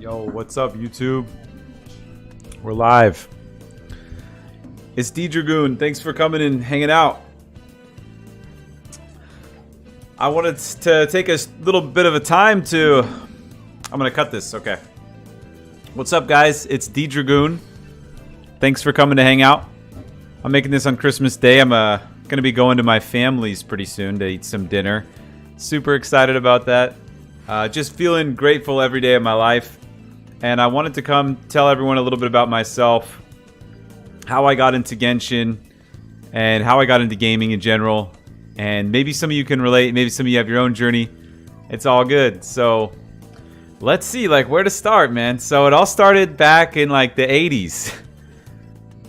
Yo, what's up, YouTube? We're live. It's Ddragoon. Thanks for coming and hanging out. I wanted to take a little bit of a time to... I'm gonna cut this, okay. What's up, guys? It's Ddragoon. Thanks for coming to hang out. I'm making this on Christmas Day. I'm gonna be going to my family's pretty soon to eat some dinner. Super excited about that. Just feeling grateful every day of my life. And I wanted to come tell everyone a little bit about myself, how I got into Genshin, and how I got into gaming in general. And maybe some of you can relate, maybe some of you have your own journey. It's all good. So let's see, like, where to start, man. So it all started back in like the 80s.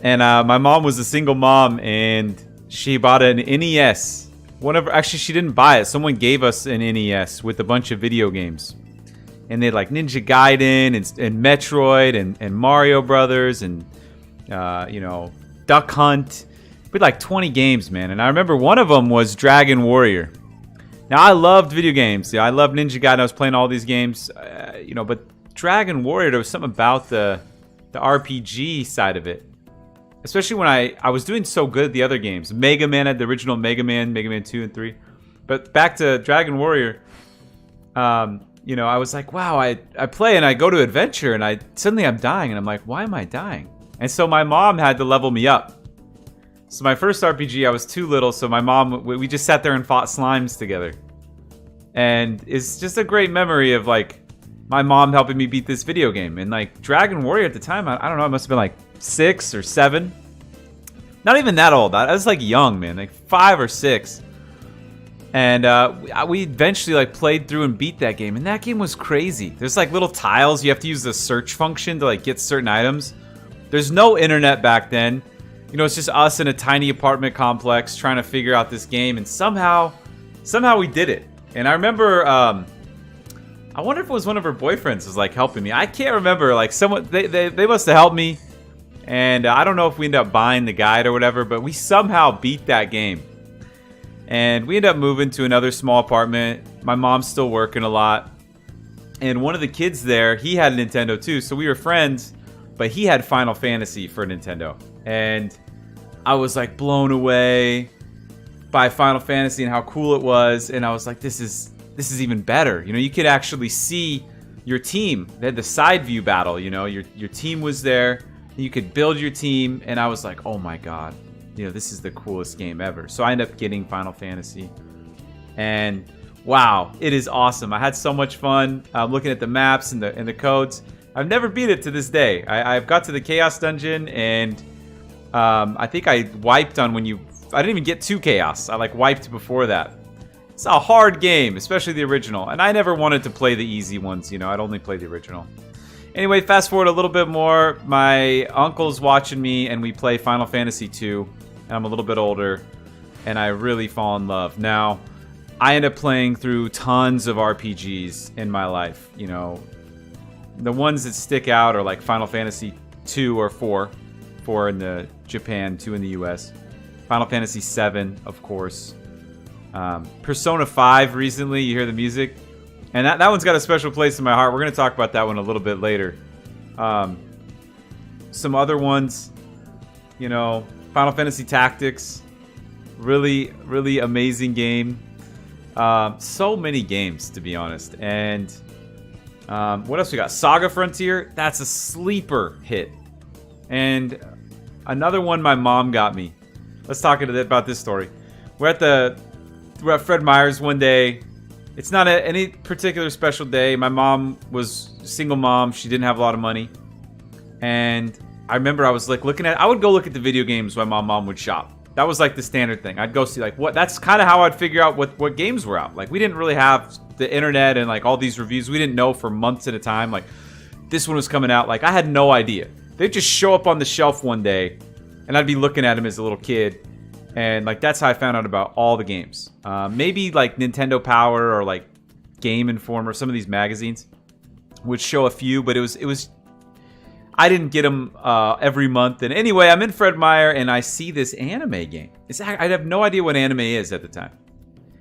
And my mom was a single mom, and she bought an NES. Actually, she didn't buy it. Someone gave us an NES with a bunch of video games. And they had like Ninja Gaiden and Metroid and Mario Brothers and, you know, Duck Hunt. We had like 20 games, man. And I remember one of them was Dragon Warrior. Now, I loved video games. Yeah, I loved Ninja Gaiden. I was playing all these games, you know, but Dragon Warrior, there was something about the RPG side of it. Especially when I was doing so good at the other games. Mega Man had the original Mega Man 2 and 3. But back to Dragon Warrior, you know, I was like, wow, I play and I go to adventure and suddenly I'm dying. And I'm like, why am I dying? And so my mom had to level me up. So my first RPG, I was too little. So my mom, we just sat there and fought slimes together. And it's just a great memory of like my mom helping me beat this video game. And like Dragon Warrior at the time, I don't know, I must have been like 6 or 7. Not even that old. I was like young, man, like 5 or 6. And we eventually like played through and beat that game. And that game was crazy. There's like little tiles. You have to use the search function to like get certain items. There's no internet back then. You know, it's just us in a tiny apartment complex trying to figure out this game. And somehow we did it. And I remember, I wonder if it was one of her boyfriends was like helping me. I can't remember. Like someone, they must have helped me. And I don't know if we ended up buying the guide or whatever, but we somehow beat that game. And we ended up moving to another small apartment. My mom's still working a lot. And one of the kids there, he had a Nintendo too. So we were friends, but he had Final Fantasy for Nintendo. And I was like blown away by Final Fantasy and how cool it was. And I was like, this is even better. You know, you could actually see your team. They had the side view battle, you know, your team was there. You could build your team. And I was like, oh my God. You know, this is the coolest game ever. So I ended up getting Final Fantasy. And wow, it is awesome. I had so much fun looking at the maps and the codes. I've never beat it to this day. I've got to the Chaos Dungeon, and I think I wiped on when I didn't even get to Chaos. I like wiped before that. It's a hard game, especially the original. And I never wanted to play the easy ones, you know. I'd only play the original. Anyway, fast forward a little bit more. My uncle's watching me, and we play Final Fantasy 2. And I'm a little bit older, and I really fall in love. Now, I end up playing through tons of RPGs in my life. You know, the ones that stick out are like Final Fantasy 2 or 4. 4 in the Japan, 2 in the US. Final Fantasy 7, of course. Persona 5 recently, you hear the music. And that one's got a special place in my heart. We're going to talk about that one a little bit later. Some other ones, you know, Final Fantasy Tactics, really, really amazing game. So many games, to be honest. And what else we got? Saga Frontier, that's a sleeper hit. And another one my mom got me. Let's talk about this story. We're at Fred Meyer's one day. It's not any particular special day. My mom was a single mom. She didn't have a lot of money. And I remember I was like I would go look at the video games when my mom would shop. That was like the standard thing. I'd go see like that's kind of how I'd figure out what games were out. Like we didn't really have the internet and like all these reviews. We didn't know for months at a time. Like this one was coming out. Like I had no idea. They'd just show up on the shelf one day and I'd be looking at them as a little kid. And like that's how I found out about all the games. Maybe like Nintendo Power or like Game Informer, some of these magazines would show a few, but it was I didn't get them every month. And anyway, I'm in Fred Meyer and I see this anime game. I have no idea what anime is at the time.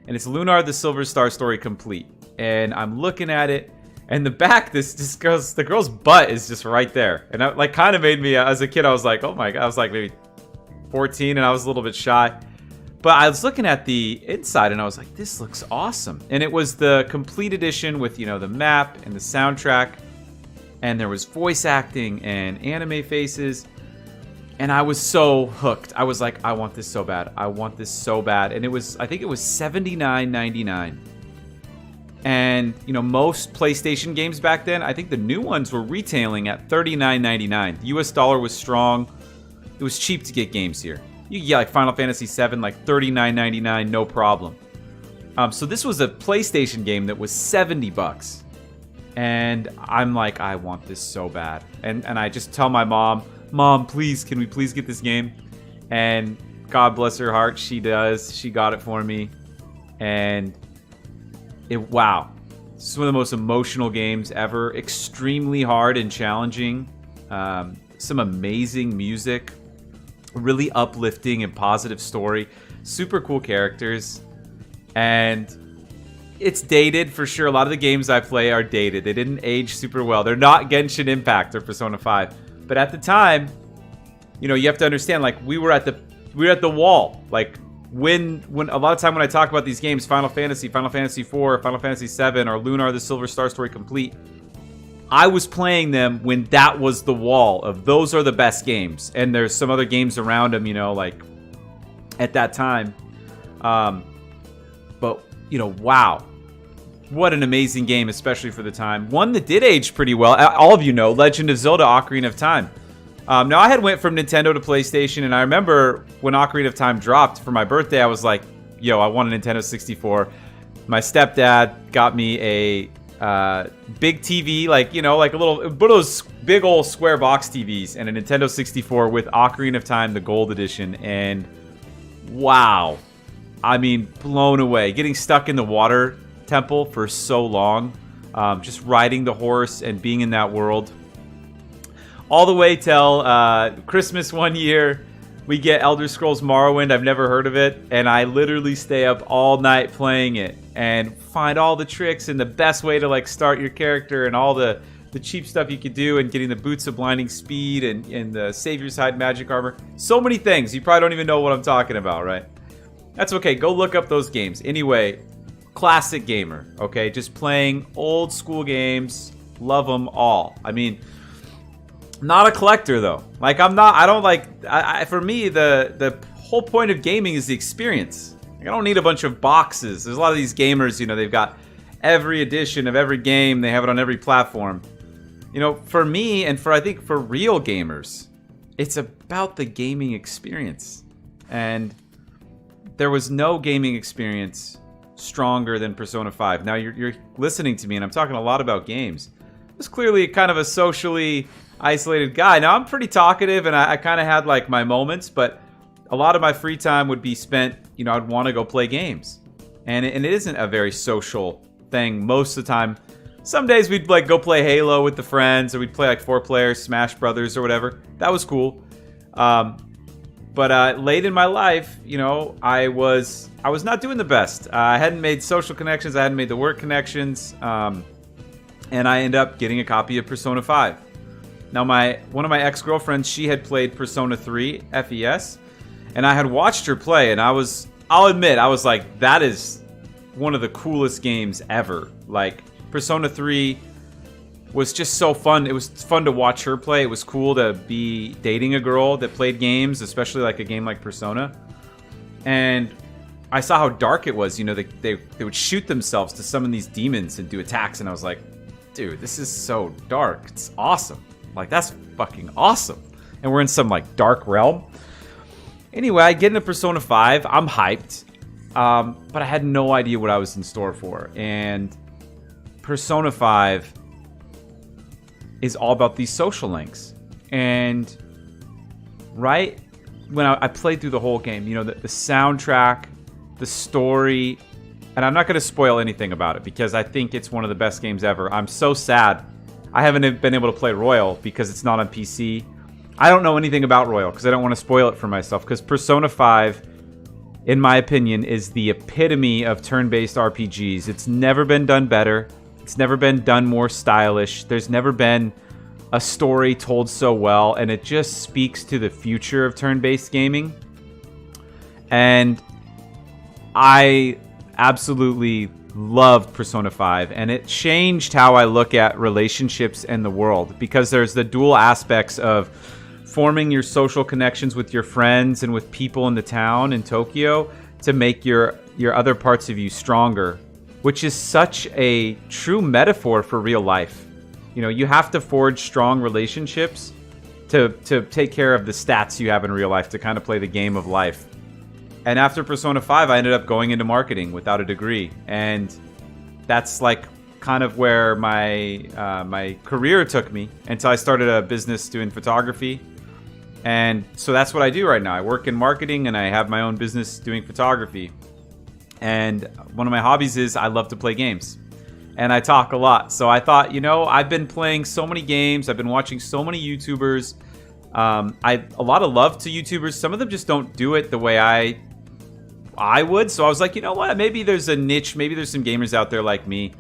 And it's Lunar the Silver Star Story Complete. And I'm looking at it And the back, the girl's butt is just right there. And that like kind of made me, as a kid, I was like, oh my God. I was like maybe 14 and I was a little bit shy. But I was looking at the inside and I was like, this looks awesome. And it was the complete edition with, you know, the map and the soundtrack. And there was voice acting and anime faces. And I was so hooked. I was like, I want this so bad. I want this so bad. And it was, I think it was $79.99. And, you know, most PlayStation games back then, I think the new ones were retailing at $39.99. The US dollar was strong. It was cheap to get games here. You could get like Final Fantasy VII, like $39.99, no problem. So this was a PlayStation game that was $70. And I'm like, I want this so bad. And I just tell my mom, Mom, please, can we please get this game? And God bless her heart, she does. She got it for me. And wow. This is one of the most emotional games ever. Extremely hard and challenging. Some amazing music. Really uplifting and positive story. Super cool characters. And it's dated for sure. A lot of the games I play are dated. They didn't age super well. They're not Genshin Impact or Persona 5. But at the time, you know, you have to understand, like, we were at the wall. Like, when a lot of time when I talk about these games, Final Fantasy IV, Final Fantasy VII, or Lunar the Silver Star Story Complete, I was playing them when that was the wall of those are the best games. And there's some other games around them, you know, like at that time. But, you know, wow. What an amazing game, especially for the time. One that did age pretty well. All of you know, Legend of Zelda Ocarina of Time. Now, I had went from Nintendo to PlayStation, and I remember when Ocarina of Time dropped for my birthday, I was like, yo, I want a Nintendo 64. My stepdad got me a big TV, like, you know, like a little, one of those big old square box TVs, and a Nintendo 64 with Ocarina of Time, the Gold Edition, and wow. I mean, blown away. Getting stuck in the water temple for so long, just riding the horse and being in that world. All the way till Christmas one year, we get Elder Scrolls Morrowind. I've never heard of it, and I literally stay up all night playing it and find all the tricks and the best way to like start your character and all the cheap stuff you could do, and getting the Boots of Blinding Speed and the Savior's Hide magic armor. So many things. You probably don't even know what I'm talking about, right? That's okay. Go look up those games. Anyway, classic gamer, okay? Just playing old school games. Love them all. I mean, not a collector though. Like for me, the whole point of gaming is the experience. Like, I don't need a bunch of boxes. There's a lot of these gamers, you know, they've got every edition of every game. They have it on every platform. You know, for me, and I think for real gamers, it's about the gaming experience. And there was no gaming experience stronger than Persona 5. Now you're listening to me, and I'm talking a lot about games. I was clearly kind of a socially isolated guy. Now, I'm pretty talkative, and I kind of had like my moments, but a lot of my free time would be spent, you know, I'd want to go play games. And it isn't a very social thing most of the time. Some days we'd like go play Halo with the friends, or we'd play like 4-player Smash Brothers or whatever. That was cool. But late in my life, you know, I was not doing the best. I hadn't made social connections. I hadn't made the work connections. And I ended up getting a copy of Persona 5. Now, one of my ex-girlfriends, she had played Persona 3 FES, and I had watched her play, and I'll admit, I was like, that is one of the coolest games ever. Like, Persona 3 was just so fun. It was fun to watch her play. It was cool to be dating a girl that played games, especially like a game like Persona. And I saw how dark it was. You know, they would shoot themselves to summon these demons and do attacks, and I was like, dude, this is so dark. It's awesome. Like, that's fucking awesome. And we're in some, like, dark realm. Anyway, I get into Persona 5. I'm hyped. But I had no idea what I was in store for. And Persona 5 is all about these social links. And right when I played through the whole game, you know, the soundtrack, the story, and I'm not going to spoil anything about it because I think it's one of the best games ever. I'm so sad I haven't been able to play Royal because it's not on PC. I don't know anything about Royal because I don't want to spoil it for myself, because Persona 5, in my opinion, is the epitome of turn-based RPGs. It's never been done better. It's never been done more stylish. There's never been a story told so well, and it just speaks to the future of turn-based gaming. And I absolutely loved Persona 5, and it changed how I look at relationships and the world, because there's the dual aspects of forming your social connections with your friends and with people in the town in Tokyo to make your other parts of you stronger, which is such a true metaphor for real life. You know, you have to forge strong relationships to take care of the stats you have in real life, to kind of play the game of life. And after Persona 5, I ended up going into marketing without a degree. And that's like kind of where my my career took me until I started a business doing photography. And so that's what I do right now. I work in marketing and I have my own business doing photography. And one of my hobbies is I love to play games. And I talk a lot. So I thought, you know, I've been playing so many games. I've been watching so many YouTubers. A lot of love to YouTubers. Some of them just don't do it the way I would. So I was like, you know what? Maybe there's a niche. Maybe there's some gamers out there like me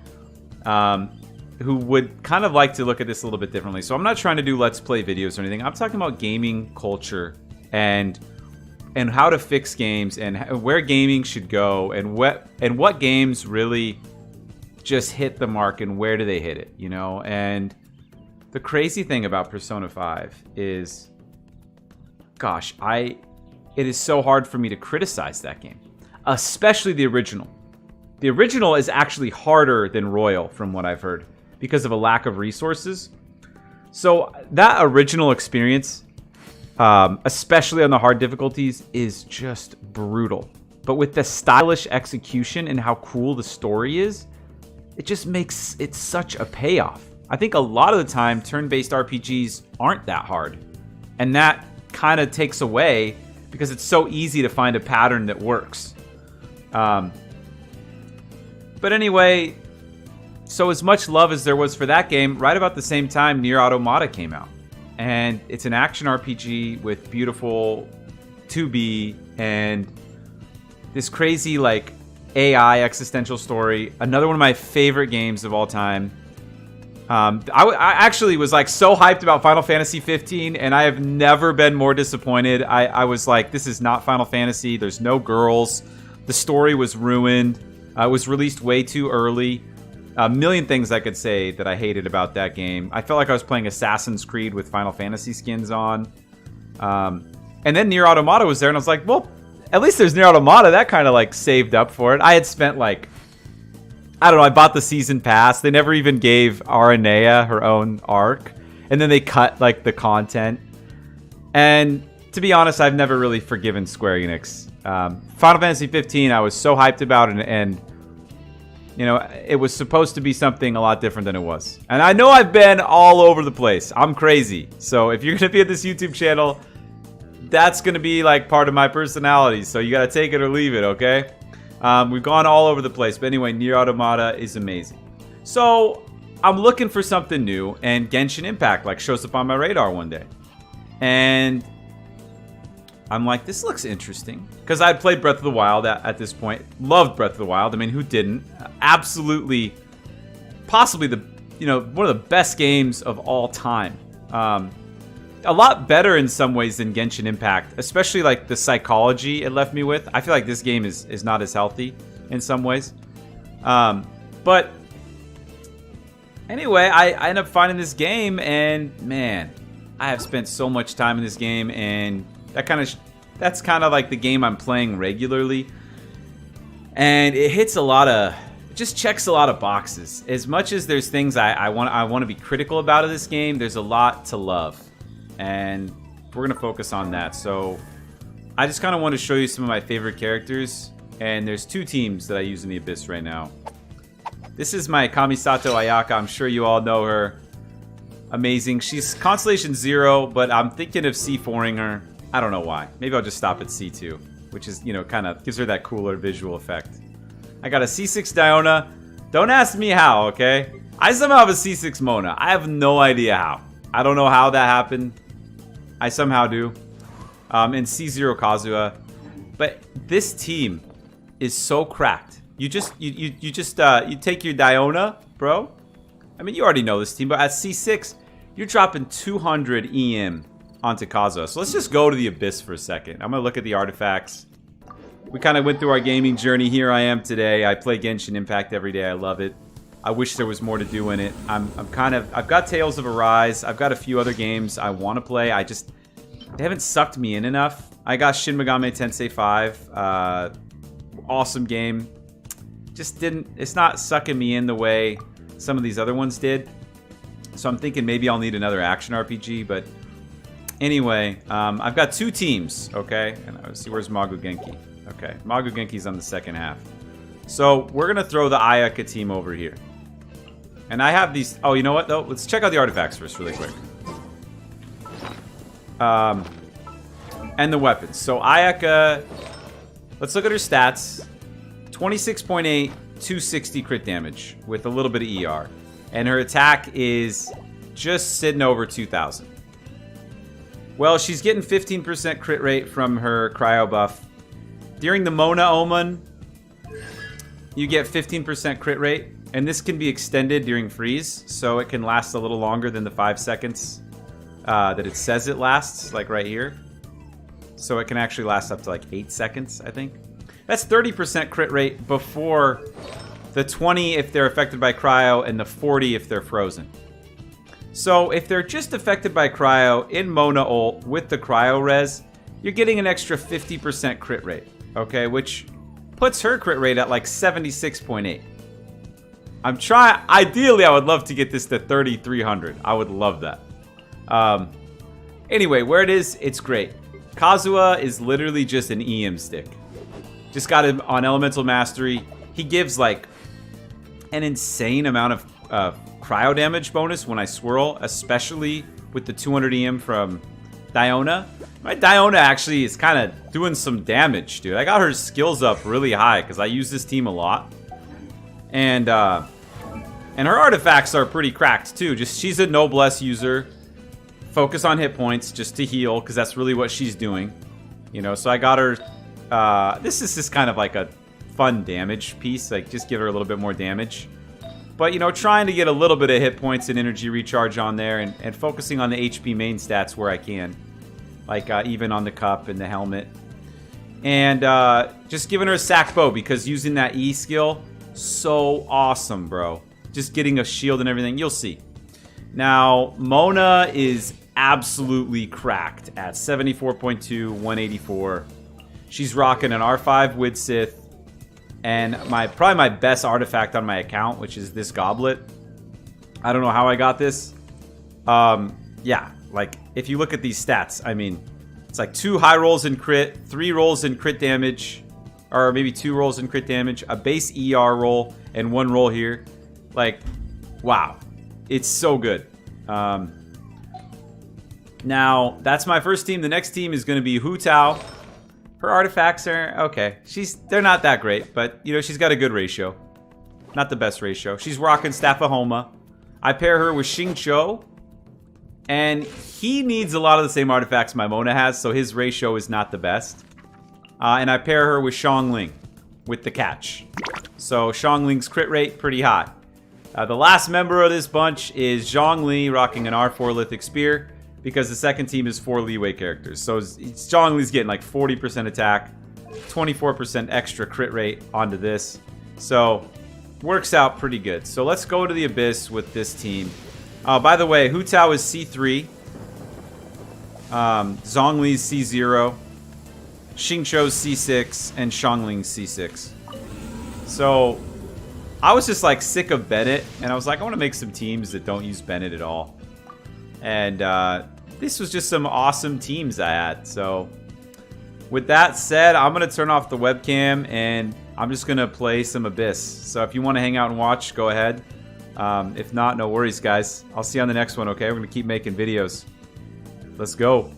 who would kind of like to look at this a little bit differently. So I'm not trying to do Let's Play videos or anything. I'm talking about gaming culture and how to fix games and where gaming should go and what games really just hit the mark and where do they hit it, you know? And the crazy thing about Persona 5 is, gosh, it is so hard for me to criticize that game, especially the original. The original is actually harder than Royal, from what I've heard, because of a lack of resources. So that original experience, especially on the hard difficulties, is just brutal. But with the stylish execution and how cool the story is, it just makes it such a payoff. I think a lot of the time, turn-based RPGs aren't that hard. And that kind of takes away, because it's so easy to find a pattern that works. But anyway, so as much love as there was for that game, right about the same time, Nier Automata came out. And it's an action RPG with beautiful 2B and this crazy, like, AI existential story. Another one of my favorite games of all time. I actually was like so hyped about Final Fantasy 15, and I have never been more disappointed. I was like, this is not Final Fantasy. There's no girls. The story was ruined. It was released way too early. A million things I could say that I hated about that game. I felt like I was playing Assassin's Creed with Final Fantasy skins on. And then Nier Automata was there, and I was like, well, at least there's Nier Automata. That kind of like saved up for it. I had spent like, I don't know, I bought the season pass. They never even gave Aranea her own arc. And then they cut like the content. And to be honest, I've never really forgiven Square Enix. Final Fantasy 15, I was so hyped about it, and you know, it was supposed to be something a lot different than it was. And I know I've been all over the place. I'm crazy. So if you're going to be at this YouTube channel, that's going to be like part of my personality. So you got to take it or leave it, okay? We've gone all over the place. But anyway, Nier Automata is amazing. So I'm looking for something new, and Genshin Impact like shows up on my radar one day. And I'm like, this looks interesting. Because I'd played Breath of the Wild at this point. Loved Breath of the Wild. I mean, who didn't? Absolutely, possibly one of the best games of all time. A lot better in some ways than Genshin Impact, especially like the psychology it left me with. I feel like this game is not as healthy in some ways. But anyway, I end up finding this game, and man, I have spent so much time in this game, and that's kind of like the game I'm playing regularly. And it hits it just checks a lot of boxes. As much as there's things I want to be critical about of this game, there's a lot to love. And we're going to focus on that. So I just kind of want to show you some of my favorite characters. And there's two teams that I use in the Abyss right now. This is my Kamisato Ayaka. I'm sure you all know her. Amazing. She's Constellation 0, but I'm thinking of C4ing her. I don't know why. Maybe I'll just stop at C2, which is, kind of gives her that cooler visual effect. I got a C6 Diona. Don't ask me how, okay? I somehow have a C6 Mona. I have no idea how. I don't know how that happened. I somehow do. And C0 Kazuha. But this team is so cracked. You take your Diona, bro. I mean, you already know this team, but at C6, you're dropping 200 EM onto Kazuha. So let's just go to the Abyss for a second. I'm going to look at the artifacts. We kind of went through our gaming journey. Here I am today. I play Genshin Impact every day. I love it. I wish there was more to do in it. I've got Tales of Arise. I've got a few other games I want to play. They haven't sucked me in enough. I got Shin Megami Tensei 5. Awesome game. It's not sucking me in the way some of these other ones did. So I'm thinking maybe I'll need another action RPG, but anyway, I've got 2 teams, okay? And let's see, where's Magu Genki? Okay, Magu Genki's on the second half. So we're gonna throw the Ayaka team over here. And I have these, oh, you know what though? Let's check out the artifacts first really quick. And the weapons. So Ayaka, let's look at her stats. 26.8, 260 crit damage with a little bit of ER. And her attack is just sitting over 2,000. Well, she's getting 15% crit rate from her cryo buff. During the Mona Omen, you get 15% crit rate. And this can be extended during freeze, so it can last a little longer than the 5 seconds that it says it lasts, like right here. So it can actually last up to like 8 seconds, I think. That's 30% crit rate before the 20 if they're affected by cryo and the 40 if they're frozen. So if they're just affected by cryo in Mona ult with the cryo res, you're getting an extra 50% crit rate, okay? Which puts her crit rate at like 76.8. Ideally I would love to get this to 3,300. I would love that. Anyway, where it is, it's great. Kazuha is literally just an EM stick. Just got him on Elemental Mastery. He gives like an insane amount of cryo damage bonus when I swirl, especially with the 200 EM from Diona. My Diona actually is kind of doing some damage, dude. I got her skills up really high because I use this team a lot. And her artifacts are pretty cracked too. She's a Noblesse user. Focus on hit points just to heal, because that's really what she's doing. You know, so I got her... this is just kind of like a fun damage piece. Like, just give her a little bit more damage. But, you know, trying to get a little bit of hit points and energy recharge on there, and focusing on the HP main stats where I can. Like, even on the cup and the helmet. And just giving her a sack bow, because using that E skill, so awesome, bro. Just getting a shield and everything. You'll see. Now, Mona is absolutely cracked at 74.2, 184. She's rocking an R5 Wid Sith. And probably my best artifact on my account, which is this goblet. I don't know how I got this. Yeah, like, if you look at these stats, I mean, it's like 2 high rolls in crit, 3 rolls in crit damage, or maybe 2 rolls in crit damage, a base ER roll, and 1 roll here. Like, wow. It's so good. Now, that's my first team. The next team is going to be Hu Tao. Her artifacts are okay. They're not that great, but you know, she's got a good ratio. Not the best ratio. She's rocking Staff of Homa. I pair her with Xingqiu, and he needs a lot of the same artifacts my Mona has, so his ratio is not the best. And I pair her with Xiangling with the catch. So Xiangling's crit rate pretty high. The last member of this bunch is Zhongli, rocking an R4 Lithic Spear, because the second team is 4 Leeway characters. So Zhongli's getting like 40% attack, 24% extra crit rate onto this. So, works out pretty good. So let's go to the Abyss with this team. By the way, Hu Tao is C3. Zhongli's C0. Xingqiu's C6. And Xiangling's C6. So... I was just like sick of Bennett, and I was like, I want to make some teams that don't use Bennett at all. And this was just some awesome teams I had. So with that said, I'm going to turn off the webcam, and I'm just going to play some Abyss. So if you want to hang out and watch, go ahead. If not, no worries, guys. I'll see you on the next one, okay? We're going to keep making videos. Let's go.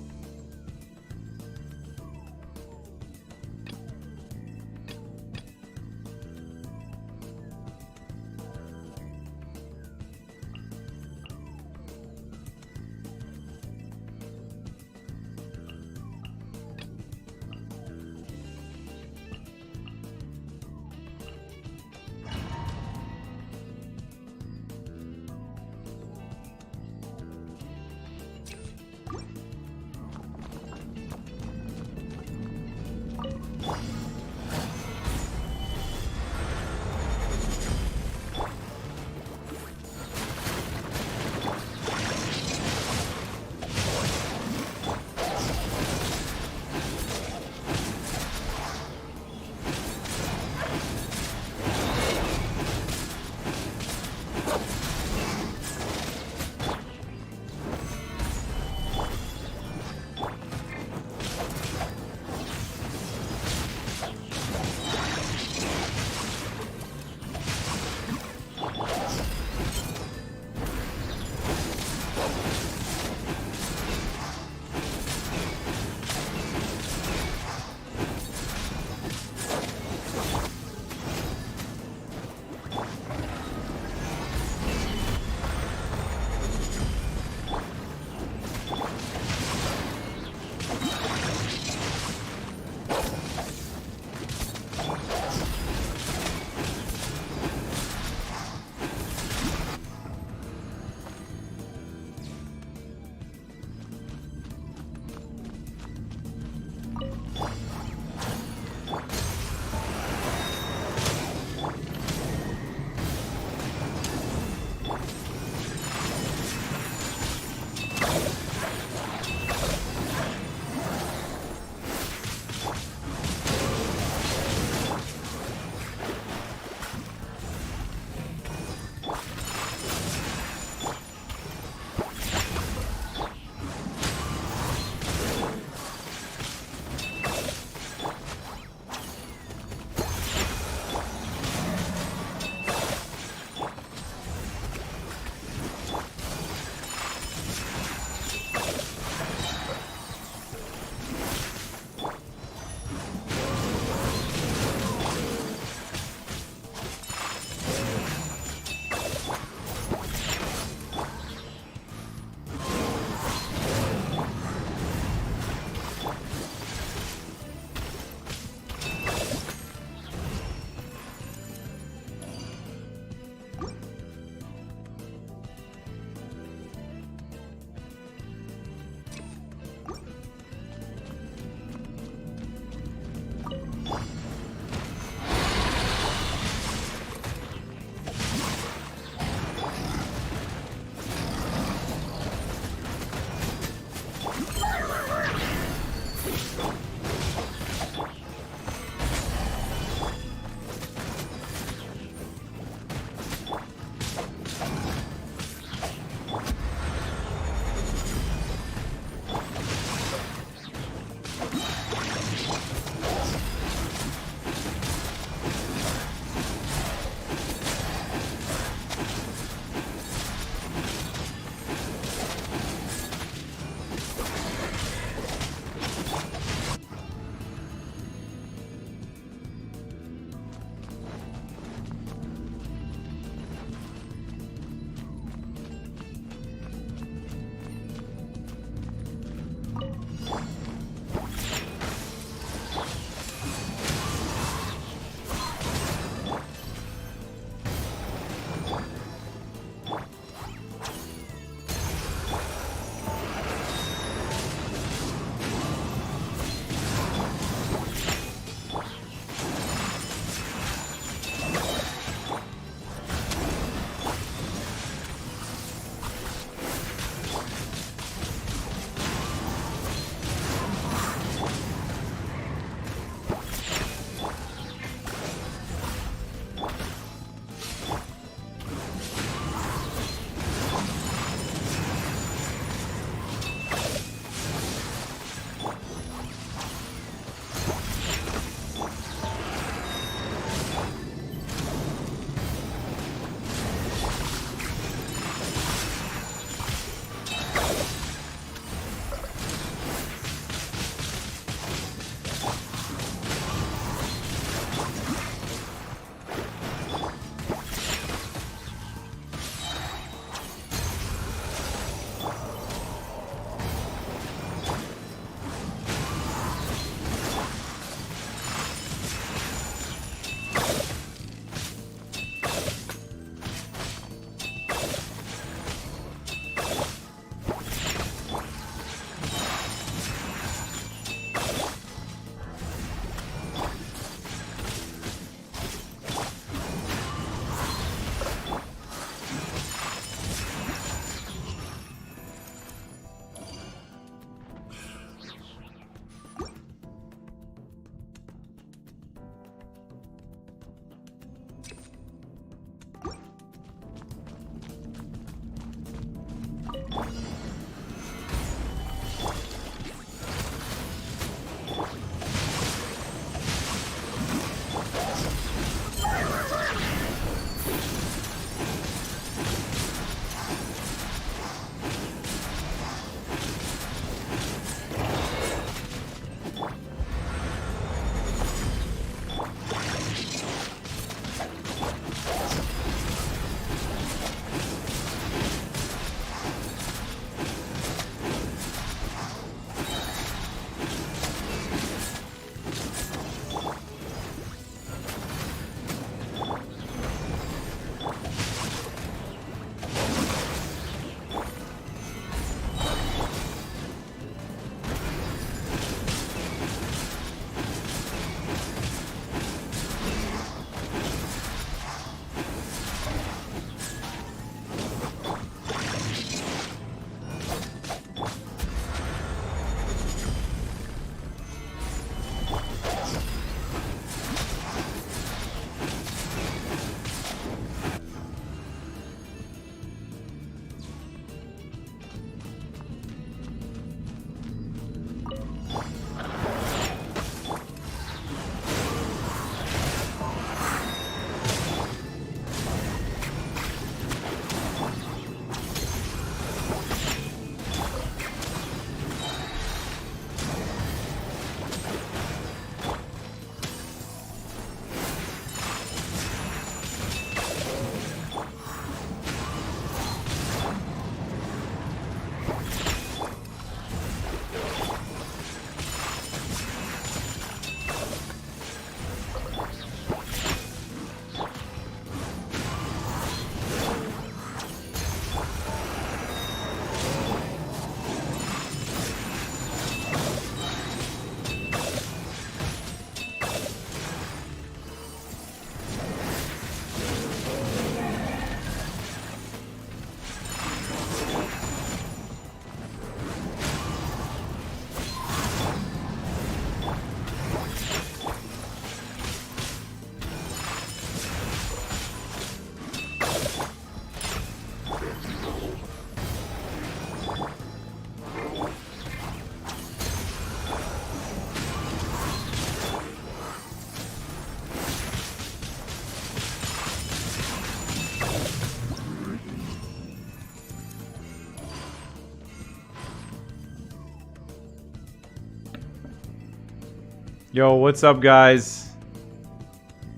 Yo, what's up, guys?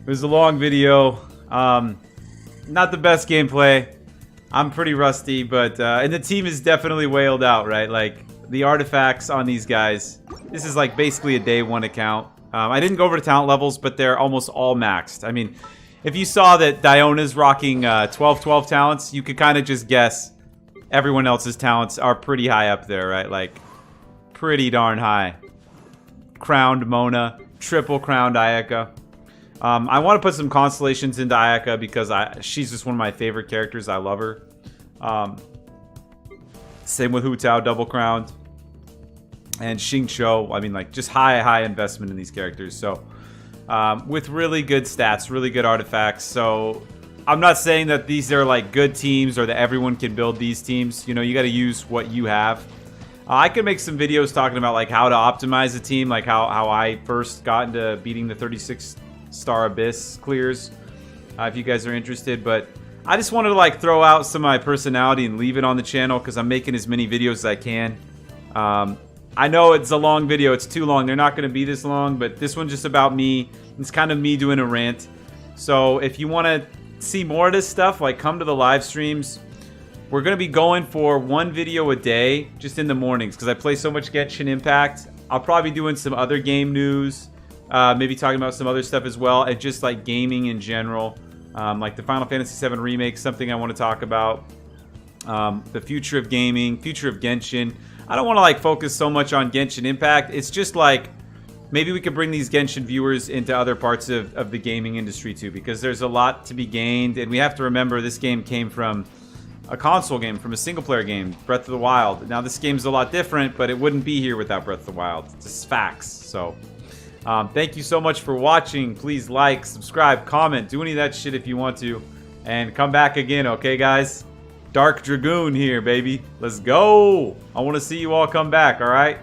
It was a long video. Not the best gameplay. I'm pretty rusty, but and the team is definitely whaled out, right? Like the artifacts on these guys. This is like basically a day one account. I didn't go over to talent levels, but they're almost all maxed. I mean, if you saw that Diona's rocking 12-12 talents, you could kind of just guess everyone else's talents are pretty high up there, right? Like pretty darn high. Crowned Mona, triple crowned Ayaka. I want to put some constellations into Ayaka because she's just one of my favorite characters. I love her. Same with Hu Tao, double crowned. And Xingqiu. I mean, like, just high investment in these characters. So, with really good stats, really good artifacts. So, I'm not saying that these are, like, good teams or that everyone can build these teams. You know, you got to use what you have. I could make some videos talking about, like, how to optimize a team. Like, how I first got into beating the 36-star Abyss clears. If you guys are interested. But I just wanted to, like, throw out some of my personality and leave it on the channel because I'm making as many videos as I can. I know it's a long video. It's too long. They're not going to be this long, but this one's just about me. It's kind of me doing a rant. So if you want to see more of this stuff, like come to the live streams. We're going to be going for one video a day just in the mornings because I play so much Genshin Impact. I'll probably be doing some other game news, maybe talking about some other stuff as well, and just like gaming in general. Like the Final Fantasy VII Remake, something I want to talk about. The future of gaming, future of Genshin. I don't want to like focus so much on Genshin Impact. It's just like maybe we could bring these Genshin viewers into other parts of the gaming industry too, because there's a lot to be gained, and we have to remember this game came from a console game, from a single-player game, Breath of the Wild. Now this game's a lot different, but it wouldn't be here without Breath of the Wild. It's just facts. So thank you so much for watching. Please like, subscribe, comment, do any of that shit if you want to, and come back again, okay guys? Ddragoon here, baby. Let's go. I want to see you all come back, all right?